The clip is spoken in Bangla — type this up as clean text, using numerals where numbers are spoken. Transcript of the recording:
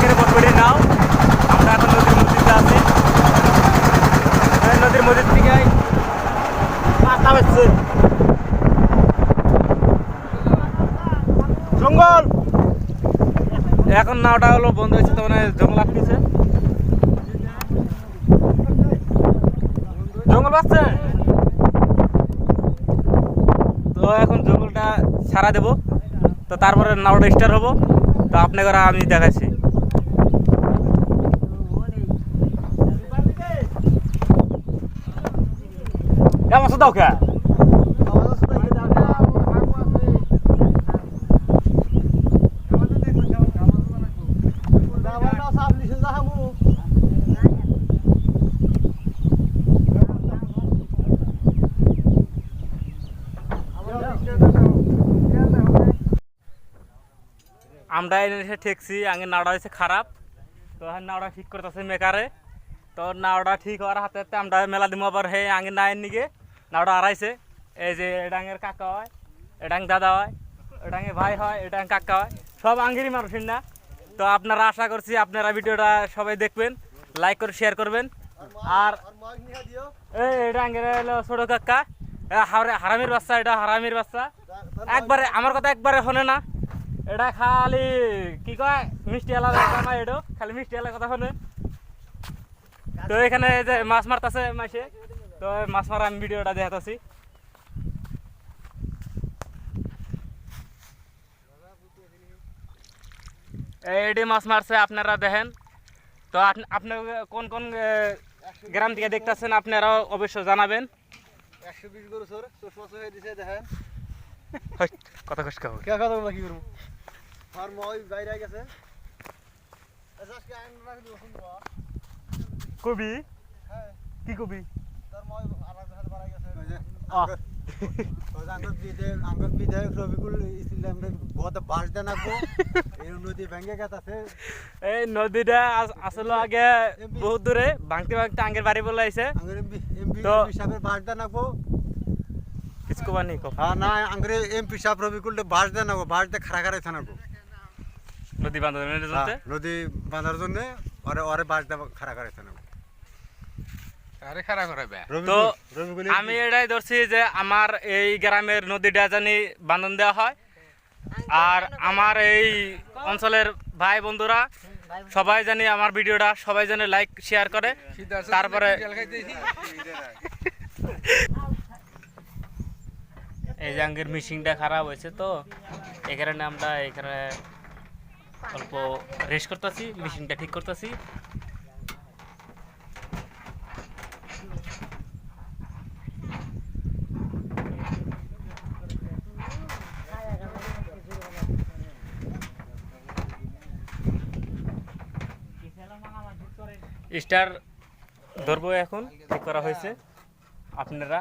আঙ্গের বটবড়ি নাও আমরা এখন নদীর মধ্যে আছি নদীর মধ্যে থেকে মাথা বাজছে জঙ্গল এখন নাওটা হলো বন্ধ হয়েছে তো মানে জঙ্গল আসতেছে জঙ্গল বাজছে তো এখন জঙ্গলটা ছাড়া দেব তো তারপরে নাওটা স্টার্ট হবো তো আপনাকে আমি দেখাচ্ছি কেমন দাও কে আমরা এসে ঠেকছি আগে নাওটা হয়েছে খারাপ তো নাওটা ঠিক করতেছে মেকারে তো নাওটা ঠিক হওয়ার হাতে হাতে আমরা মেলা দিম আবার হে আগে নায়ের নিগে নাওটা হারাইছে এই যে এডাঙের কাকা হয় এডাং দাদা হয় এডাঙে ভাই হয় এডাং কাকা হয় সব আঙ্গিরই মানুষের না তো আপনারা আশা করছি আপনারা ভিডিওটা সবাই দেখবেন লাইক করে শেয়ার করবেন আর এই এডাঙের হলো ছোট কাকা হারামির বাচ্চা এটা হারামির বাচ্চা একবারে আমার কথা একবারে শোনে না এটা খালি কি কয় মিষ্টি আলার কথা এটা খালি মিষ্টি আলার কথা শোনে তো এখানে যে মাছ মারতেছে মাসে তো মাছ মারা আমি ভিডিওটা দেখাতেছি এইটি মাছ মারছে আপনারা দেখেন তো আপনার কোন কোন গ্রাম থেকে দেখতেছেন আপনারাও অবশ্যই জানাবেন 120 গরু সর 400 হয়ে দিছে দেখেন কথা কষ্ট খাবো কে কথা বলা কি করব আর মই বাইরে গেছে আজকে আইন রাখ দিও শুনবা কবি হ্যাঁ কি কবি তার মই আলাদা ধারে বাড়াই গেছে আঙ্গর বিধায়ক রবিকুল ইসলাম বহুত বাস দেনাকো এই নদী ভেঙে গেছে এই নদীটা আসলে আগে বহুত দূরে ভাঙতে ভাঙতে আঙ্গের বাড়ি বলে আইছে আঙ্গর এমপি সাহেবের বাস দেনাকো किसको बानी को हाँ ना अंग्रे एमपी साहब रविकुल बास देनाको बास दे खरा खरा थानाको নদী বাঁধার জন্য নদী বাঁধার জন্য আরে আরে বাস দে খরা খরা থানাকো আরে খারাপ করাবে তো আমি এটাই ধরছি যে আমার এই গ্রামের নদীটা জানি বাঁধন দেওয়া হয় আর আমার এই অঞ্চলের ভাই বন্ধুরা সবাই জানি আমার ভিডিওটা সবাই জানি লাইক শেয়ার করে তারপরে এই যে আঙ্গের মিশিংটা খারাপ হয়েছে তো এই কারণে আমরা এখানে অল্প রেস্ট করতেছি মিশিংটা ঠিক করতেছি স্টার ধরবো এখন ঠিক করা হয়েছে আপনারা